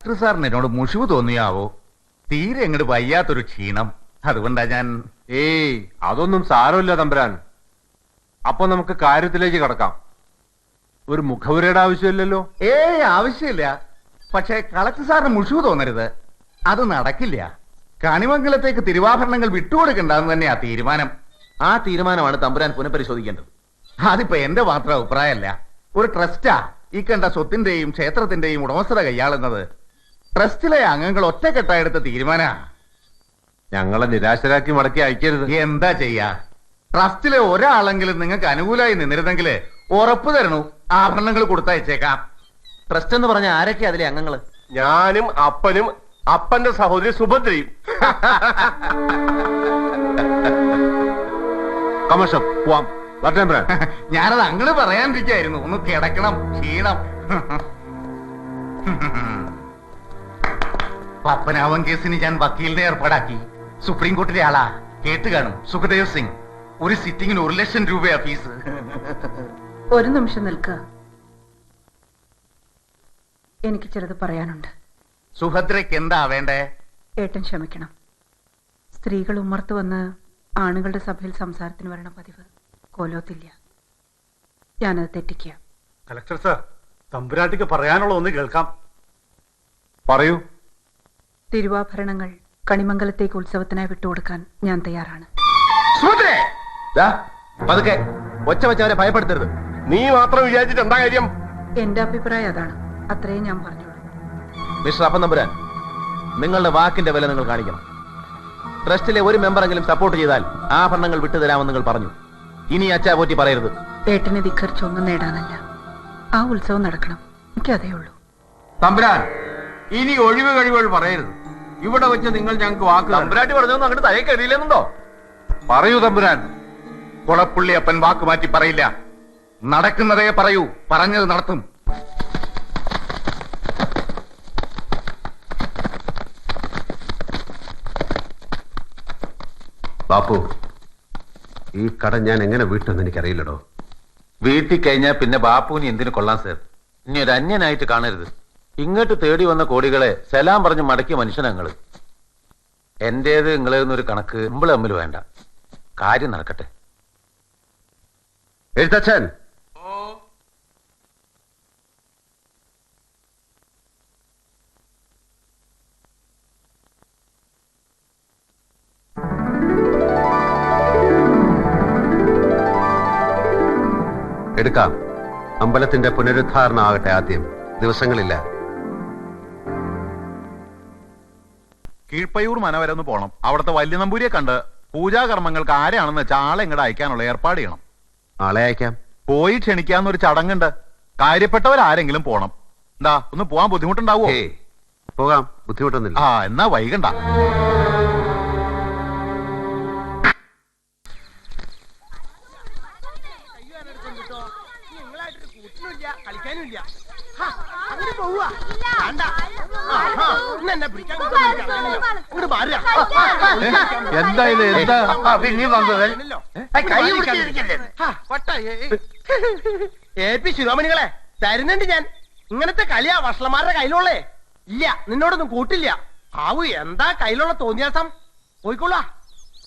Collector സാറിന് എന്നോട് മുഷിവ് തോന്നിയാവോ? തീരെ അങ്ങോട്ട് വയ്യാത്തൊരു ക്ഷീണം. അതുകൊണ്ടാ ഞാൻ. ഏയ് അതൊന്നും സാരമില്ല തമ്പുരാൻ. അപ്പൊ നമുക്ക് കാര്യത്തിലേക്ക് കടക്കാം. ഒരു മുഖവുരയുടെ ആവശ്യമില്ലല്ലോ. ഏയ് ആവശ്യമില്ല. പക്ഷെ കളക്ടർ സാറിന് മുഷിവ് തോന്നരുത്. അത് നടക്കില്ല. കണിമംഗലത്തേക്ക് തിരുവാഭരണങ്ങൾ വിട്ടുകൊടുക്കണ്ടെന്ന് തന്നെയാ തീരുമാനം. ആ തീരുമാനമാണ് തമ്പുരാൻ പുനഃപരിശോധിക്കേണ്ടത്. അതിപ്പോ എന്റെ മാത്രം അഭിപ്രായമല്ല. ഒരു ട്രസ്റ്റാ ഈ കണ്ട സ്വത്തിന്റെയും ക്ഷേത്രത്തിന്റെയും ഉടമസ്ഥത കൈയാളുന്നത്. ട്രസ്റ്റിലെ അംഗങ്ങൾ ഒറ്റക്കെട്ടായെടുത്ത തീരുമാന. ഞങ്ങളെ നിരാശരാക്കി മടക്കി അയക്കരുത്. എന്താ ചെയ്യാ? ട്രസ്റ്റിലെ ഒരാളെങ്കിലും നിങ്ങൾക്ക് അനുകൂലമായി നിന്നിരുന്നെങ്കിൽ ഉറപ്പു തരണു ആഭരണങ്ങൾ കൊടുത്തയച്ചേക്കാം. ട്രസ്റ്റ് എന്ന് പറഞ്ഞ ആരൊക്കെ അതിലെ അംഗങ്ങള്? ഞാനും അപ്പനും അപ്പന്റെ സഹോദരി സുഭദ്രയും. കമേഷം പോവാം. ഞാനത് അങ്ങട് പറയാനിരിക്കായിരുന്നു. ഒന്ന് കിടക്കണം, ക്ഷീണം. പപ്പനാവൻ കേസിന് ഞാൻ വക്കീലിനെ ഏർപ്പാടാക്കി. സുപ്രീം കോർട്ടിലെ ആളാ. കേട്ട് കാണും. സുഖദേവ് സിംഗ്. ഒരു സിറ്റിങ്ങിന് 1 ലക്ഷം രൂപയാ ഫീസ്. ഒരു നിമിഷം നിൽക്കുക. എനിക്ക് ചിലത് പറയാനുണ്ട്. സുഭദ്രയ്ക്ക് എന്താ വേണ്ടേ? ഏട്ടൻ ക്ഷമിക്കണം. സ്ത്രീകൾ ഉമ്മർത്ത് വന്ന് ആണുങ്ങളുടെ സഭയിൽ സംസാരത്തിന് വരണ പതിവ് കോലോത്തില്ല. ഞാനത് തെറ്റിക്കുക. കലക്ടർ സാർ, തമ്പുരാട്ടിക്ക് പറയാനുള്ള ഒന്ന് കേൾക്കാം. പറയൂ. തിരുവാഭരണങ്ങൾ കണിമംഗലത്തേക്ക് ഉത്സവത്തിനായി വിട്ടുകൊടുക്കാൻ ഞാൻ തയ്യാറാണ്. പതുക്കെ ഒച്ച വെച്ചവരെ ഭയപ്പെടുത്തരുത്. നീ മാത്രം വിചാരിച്ചിട്ട് എന്താ കാര്യം? എന്റെ അഭിപ്രായം അതാണ്. അത്രയും ഞാൻ പറഞ്ഞോളൂ. മിസ്റ്റർ അപ്പം തമ്പുരാൻ, നിങ്ങളുടെ വാക്കിന്റെ വില നിങ്ങൾ കാണിക്കണം. ട്രസ്റ്റിലെ ഒരു മെമ്പറെങ്കിലും സപ്പോർട്ട് ചെയ്താൽ ആഭരണങ്ങൾ വിട്ടുതരാമെന്ന് നിങ്ങൾ പറഞ്ഞു. ഇനി അച്ചാപോറ്റി പറയരുത്. ഏട്ടനെ ധിക്കരിച്ചൊന്നും നേടാനല്ല. ആ ഉത്സവം നടക്കണം. എനിക്കതേ ഉള്ളൂ. തമ്പുരാൻ, ഇനി ഒഴിവ് കഴിവുകൾ പറയരുത്. ഇവിടെ വെച്ച് നിങ്ങൾ ഞങ്ങൾക്ക് വാക്ക്. തമ്പുരാട്ടി പറഞ്ഞൊന്നും അങ്ങോട്ട് തലയിൽ കയറിയില്ലെന്നുണ്ടോ? പറയൂ തമ്പുരാൻ. കുളപ്പുള്ളി അപ്പൻ വാക്ക് മാറ്റി പറയില്ല. നടക്കുന്നതേ പറയൂ. പറഞ്ഞത് നടത്തും. ബാപ്പു, ഈ കട ഞാൻ എങ്ങനെ വീട്ടെന്ന് എനിക്കറിയില്ലടോ. വീട്ടിൽ കഴിഞ്ഞാൽ പിന്നെ ബാപ്പുവിന് എന്തിനു കൊള്ളാം സാർ. ഇനി ഒരു അന്യനായിട്ട് കാണരുത്. ഇങ്ങോട്ട് തേടി വന്ന കോടികളെ സലാം പറഞ്ഞ് മടക്കിയ മനുഷ്യനങ്ങള്. എന്റേത് നിങ്ങളേന്നൊരു കണക്ക് നമ്മൾ തമ്മിൽ വേണ്ട. കാര്യം നടക്കട്ടെ. എഴുത്തച്ഛൻ, എടുക്കാം. അമ്പലത്തിന്റെ പുനരുദ്ധാരണം ആകട്ടെ ആദ്യം. ദിവസങ്ങളില്ല. കീഴ്പയ്യൂർ മന വരെ ഒന്ന് പോണം. അവിടുത്തെ വലിയ നമ്പൂരിയെ കണ്ട് പൂജാകർമ്മങ്ങൾക്ക് ആരെയാണെന്ന് വെച്ചാൽ ആളെ ഇങ്ങോട്ട് അയക്കാനുള്ള ഏർപ്പാട് ചെയ്യണം. ആളെ അയക്കാം. പോയി ക്ഷണിക്കാന്നൊരു ചടങ്ങുണ്ട്. കാര്യപ്പെട്ടവരാരെങ്കിലും പോണം. എന്താ, ഒന്ന് പോവാൻ ബുദ്ധിമുട്ടുണ്ടാവോ? പോകാം, ബുദ്ധിമുട്ടൊന്നുമില്ല. എന്നാ വൈകണ്ട. എന്താ ഇത്? എന്താ പിന്നെ വന്നത്? ശിരോമണികളെ തരുന്നുണ്ട് ഞാൻ. ഇങ്ങനത്തെ കളിയാ വഷളന്മാരുടെ കയ്യിലുള്ളേ. ഇല്ല, നിന്നോടൊന്നും കൂട്ടില്ല. ആവു, എന്താ കയ്യിലുള്ള തോന്നിയാസം? പോയിക്കോളാ.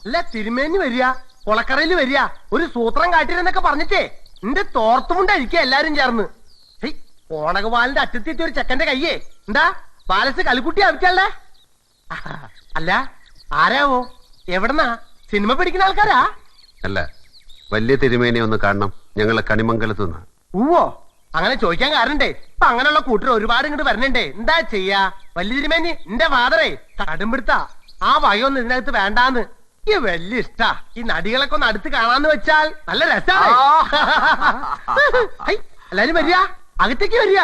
അല്ല, തിരുമേനി വരിക, കൊളക്കറയിൽ വരിക, ഒരു സൂത്രം കാട്ടിരുന്നൊക്കെ പറഞ്ഞിട്ടേ നിന്റെ തോർത്തുമുണ്ടായിരിക്കുക എല്ലാരും ചേർന്ന്. ഓണകവാലിന്റെ അറ്റത്തെത്തിയ ഒരു ചെക്കന്റെ കയ്യേ എന്താ ബാലസ് കളിക്കുട്ടി ആവശ്യല്ലേ? അല്ല, ആരാവോ? എവിടെന്നാ? സിനിമ പിടിക്കുന്ന ആൾക്കാരാ? അല്ല, വലിയ തിരുമേനെ ഒന്ന് കാണണം. ഞങ്ങളെ കണിമംഗലത്ത് നിന്നാ. ഊവോ, അങ്ങനെ ചോദിക്കാൻ കാരണണ്ടേ. ഇപ്പൊ അങ്ങനെയുള്ള കൂട്ടർ ഒരുപാട് ഇങ്ങോട്ട് വരണണ്ടേ. എന്താ ചെയ്യാ? വലിയ തിരുമേനി എന്റെ ഫാദറേ കടുംപിടുത്ത. ആ വകയൊന്നും ഇതിനകത്ത് വേണ്ടാന്ന്. ഈ വലിയ ഇഷ്ടാ. ഈ നടികളൊക്കെ ഒന്ന് അടുത്ത് കാണാന്ന് വെച്ചാൽ നല്ല രസാണ്. എല്ലാരും വരിക, അകത്തേക്ക് വരിക.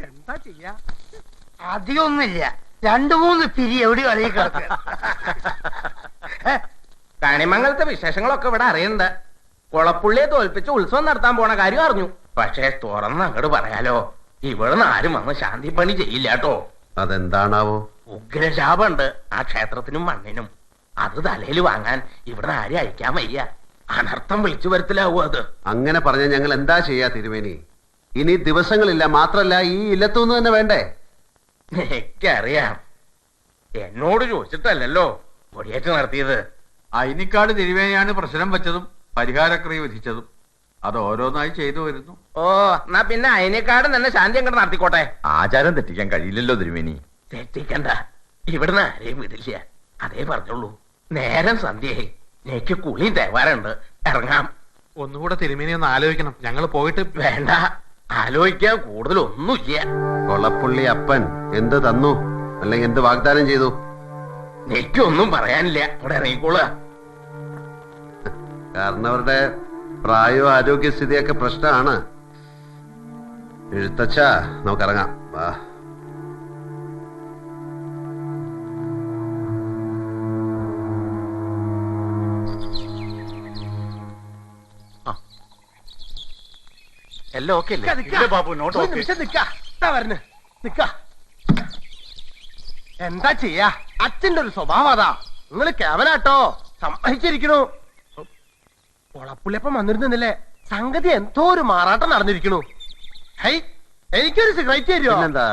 എന്താ ചെയ്യാ? അധികമൊന്നുമില്ല. 2-3 പിരി എവിടെ കളി കിടക്കുക. കണിമംഗലത്തെ വിശേഷങ്ങളൊക്കെ ഇവിടെ അറിയണ്ട. കുളപ്പുള്ളിയെ തോൽപ്പിച്ച് ഉത്സവം നടത്താൻ പോണ കാര്യം അറിഞ്ഞു. പക്ഷേ തുറന്ന് അങ്ങോട്ട് പറയാലോ, ഇവിടുന്ന് ആരും വന്ന് ശാന്തി പണി ചെയ്യില്ല കേട്ടോ. അതെന്താണാവോ? ഉഗ്രശാപുണ്ട് ആ ക്ഷേത്രത്തിനും മണ്ണിനും. അത് തലയിൽ വാങ്ങാൻ ഇവിടുന്ന് ആരും അയക്കാൻ വയ്യ. അനർത്ഥം വിളിച്ചു വരുത്തിലാവൂ അത്. അങ്ങനെ പറഞ്ഞ ഞങ്ങൾ എന്താ ചെയ്യാ തിരുമേനി? ഇനി ദിവസങ്ങളില്ല. മാത്രല്ല, ഈ ഇല്ലത്തുനിന്ന് തന്നെ വേണ്ടേ? എനിക്കറിയാം. എന്നോട് ചോദിച്ചിട്ടല്ലല്ലോ കൊടിയേറ്റ് നടത്തിയത്. അയിനിക്കാട് തിരുമേനിയാണ് പ്രശ്നം വെച്ചതും പരിഹാരക്രിയ വിധിച്ചതും. അത് ഓരോന്നായി ചെയ്തു വരുന്നു. ഓ, എന്നാ പിന്നെ അതിനേക്കാടും തന്നെ ശാന്തി അങ്ങോട്ട് നടത്തിക്കോട്ടെ. ആചാരം തെറ്റിക്കാൻ കഴിയില്ലല്ലോ തിരുമേനി. തെറ്റിക്കണ്ട, ഇവിടുന്ന് ആരെയും വിടില്ല. അതേ പറഞ്ഞുള്ളൂ. നേരം സന്ധ്യയായി, എനിക്ക് കുളിയും തേവാറുണ്ട്. ഇറങ്ങാം. ഒന്നുകൂടെ തിരുമേനി ഒന്ന് ആലോചിക്കണം. ഞങ്ങൾ പോയിട്ട് വേണ്ട, ആലോചിക്കാൻ കൂടുതലൊന്നുമില്ല. കൊളപ്പുള്ളി അപ്പൻ എന്ത് തന്നു അല്ലെങ്കിൽ എന്ത് വാഗ്ദാനം ചെയ്തു? എനിക്കൊന്നും പറയാനില്ല. ഇവിടെ ഇറങ്ങിക്കോളുക. കാരണം അവരുടെ പ്രായവും ആരോഗ്യസ്ഥിതിയൊക്കെ പ്രശ്നമാണ്. എഴുത്തച്ഛ, നമുക്കിറങ്ങാം. വാ. എല്ലാം ഓക്കെ അല്ലേ? ഇല്ല ബാബു, നോട്ട് ഒരു ഓക്കെ. നിമിഷം നിക്കാ. ഇതാ വരണേ. നിക്കാ. എന്താ ചെയ്യാ, അച്ഛന്റെ ഒരു സ്വഭാവം അതാ. നിങ്ങള് കേവലാട്ടോ, സമ്മതിച്ചിരിക്കണു. ഒളപ്പുള്ളിയപ്പം വന്നിരുന്നില്ലേ, സംഗതി എന്തോ ഒരു മാറാട്ടം നടന്നിരിക്കണു. ഹൈ, എനിക്കൊരു സിഗരറ്റ് തരുമോ? പിന്നെന്താ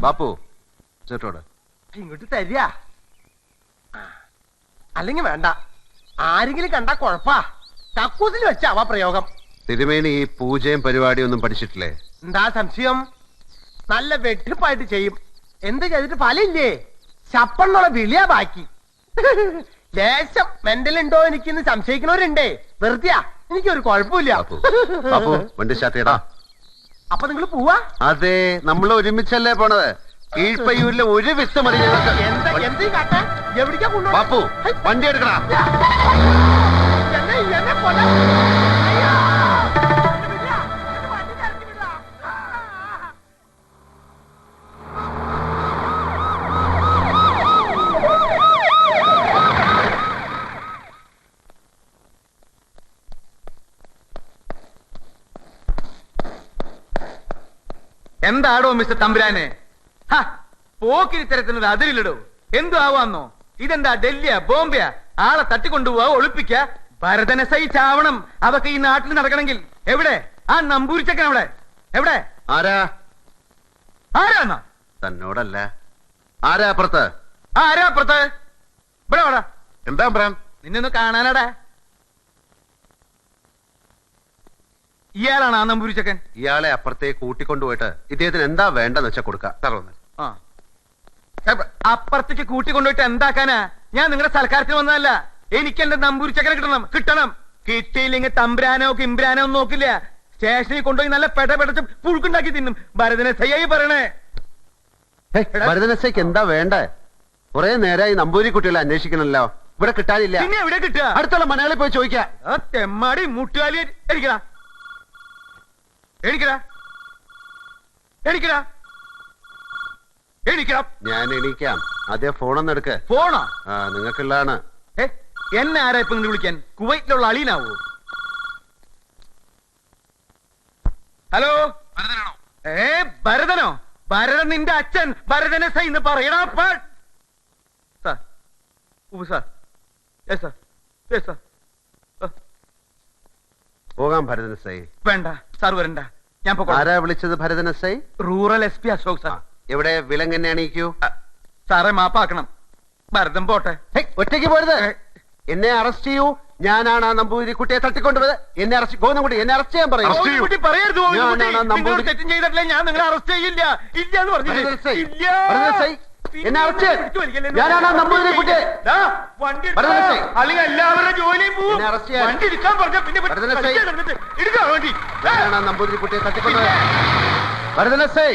ബാപ്പു, ചേട്ടോട് ഇങ്ങോട്ട് തരിക. അല്ലെങ്കിൽ വേണ്ട, ആരെങ്കിലും കണ്ടാ കൊഴപ്പാ. കക്കൂസിൽ വെച്ചാവാ പ്രയോഗം. തിരുമേനി ഈ പൂജയും പരിപാടിയും ഒന്നും പഠിച്ചിട്ടില്ലേ? എന്താ സംശയം? നല്ല വെട്ടിപ്പായിട്ട് ചെയ്യും. എന്ത് ചെയ്തിട്ട് ഫലമില്ലേ? ചപ്പണ്ണുള്ള വിളിയാ ബാക്കി. ലേശം മെന്റലുണ്ടോ എനിക്കിന്ന് സംശയിക്കണവരുണ്ടേ. വെറുതെയാ, എനിക്കൊരു കുഴപ്പമില്ല. ബാപ്പു, ബാപ്പു, വണ്ടി സ്റ്റാർട്ട് ചെയ്യടാ. അപ്പൊ നിങ്ങൾ പോവാ? അതെ, നമ്മൾ ഒരുമിച്ചല്ലേ പോണത്. കീഴ്പയ്യൂരിലെ ഒരു വിത്ത് മതി ഞങ്ങൾക്ക്. എന്താ എന്ത് കാട്ട? എവിടേക്കാ കൊണ്ടുപോകുന്നത്? ബാപ്പു, വണ്ടി എടുക്കടാ. എന്നെ കൊല്ലാൻ. അയ്യോ! എന്നെ വിടില്ല. എന്നെ വണ്ടി കയറ്റി വിടില്ല. എന്താടോ മിസ്റ്റർ തമ്പുരാനെ, പോക്കിരിത്തരത്തിനൊരു അതിരിലിടോ. എന്തു ആവാന്നോ? ഇതെന്താ ഡൽഹിയാ ബോംബെയാ? ആളെ തട്ടിക്കൊണ്ടുപോവാ, ഒളിപ്പിക്ക. ഭരതനെ സഹിച്ചാവണം അതൊക്കെ ഈ നാട്ടിൽ നടക്കണമെങ്കിൽ. എവിടെ ആ നമ്പൂരിച്ചക്കൻ? അവിടെ എവിടെ? ആരാ? ആരാന്നോ? തന്നോടല്ല. ആരാ അപ്പുറത്ത്? ആരാ അപ്പുറത്ത്? ഇവിടെ വാടാ. എന്താ ബ്രാൻ? നിന്നൊന്ന് കാണാനാടാ. ഇയാളാണ് ആ നമ്പൂരിച്ചക്കൻ? ഇയാളെ അപ്പുറത്തേക്ക് കൂട്ടിക്കൊണ്ടുപോയിട്ട് ഇദ്ദേഹത്തിന് എന്താ വേണ്ടെന്ന് വെച്ചാ കൊടുക്കാം. ആ, അപ്പുറത്തേക്ക് കൂട്ടിക്കൊണ്ടുപോയിട്ട് എന്താക്കാനാ? ഞാൻ നിങ്ങളുടെ സൽക്കാരത്തിന് വന്നതല്ല. എനിക്ക് എന്റെ നമ്പൂരിച്ചക്കനെ കിട്ടണം. കിട്ടിയില്ലെങ്കിൽ തമ്പുരാനോ കിമ്പ്രാനോ ഒന്നും നോക്കില്ല. സ്റ്റേഷനിൽ കൊണ്ടുപോയി നല്ല പെടച്ച് പുഴുക്കുണ്ടാക്കി തിന്നും. ഭരതനെ സയ്യായി പറയണേ. ഭരതനസയ്ക്ക് എന്താ വേണ്ടേ? കുറെ നേരമായി നമ്പൂരി കുട്ടികളെ അന്വേഷിക്കണല്ലോ, ഇവിടെ കിട്ടാനില്ല. പിന്നെ എവിടെ കിട്ടുക? അടുത്തുള്ള മലയാളി പോയി ചോദിക്കാം. ആ തെമ്മാടി മുട്ടുകാലി എണിക്കടാ. എണിക്കടാ, എണിക്കടാ, എണിക്കടാ. ഞാൻ എണീക്കാം. ആദ്യം ഫോണൊന്നും എടുക്ക്. ഫോണോ? ആ, നിങ്ങൾക്കുള്ളതാണ്. എന്നെ ആരാ ഇപ്പൊ ഇങ്ങോട്ട് വിളിക്കാൻ? കുവൈറ്റിലുള്ള അളീനാവോ? ഹലോ, ഭരതനോ? ഭരതൻ നിന്റെ അച്ഛൻ ഭരതനെ സൈന്ന് പറയണ. പോകാം ഭരതനസൈ. വേണ്ട സാർ, വരണ്ട. ഞാൻ ആരാ വിളിച്ചത്? ഭരതനസൈ റൂറൽ SP അശോക് സാർ. എവിടെ? വിലങ്ങനെ അണിയിക്കൂ. സാറേ മാപ്പാക്കണം. ഭരതൻ പോട്ടെ. ഒറ്റയ്ക്ക് പോരുത്. എന്നെ അറസ്റ്റ് ചെയ്യൂ. ഞാനാണ് ആ നമ്പൂതിരി കുട്ടിയെ തട്ടിക്കൊണ്ടുപോയത്. എന്നെ അറസ്റ്റ് ഗോവിന്ദൻകുട്ടി, എന്നെ അറസ്റ്റ് ചെയ്യാൻ പറയൂ. ഗോവിന്ദൻകുട്ടി പറയരുത്. ഗോവിന്ദൻകുട്ടി, ഞാനാണ് ആ നിങ്ങൾ നമ്പൂതിരി. തെറ്റും ചെയ്തിട്ടില്ല. ഞാൻ നിങ്ങളെ അറസ്റ്റ് ചെയ്യില്ല. ഇല്ല എന്ന് പറഞ്ഞില്ലേ? ഭരതനസൈ, ഇല്ല. ഭരതനസൈ, എന്നെ അറസ്റ്റ് ചെയ്യ്. ഞാനാണ് ആ നമ്പൂതിരി കുട്ടിയെ. വണ്ടി ഭരതനസൈ, അല്ലെങ്കിൽ എല്ലാവരുടെ ജോലിയും പോവും. എന്നെ അറസ്റ്റ് ചെയ്യാൻ. വണ്ടി എടുക്കാൻ പറഞ്ഞാ പിന്നെ ഭരതനസൈ, എടുക്കാൻ വേണ്ടി ഞാനാണ് ആ നമ്പൂതിരി കുട്ടിയെ തട്ടിക്കൊണ്ടുപോയത്. ഭരതനസൈ.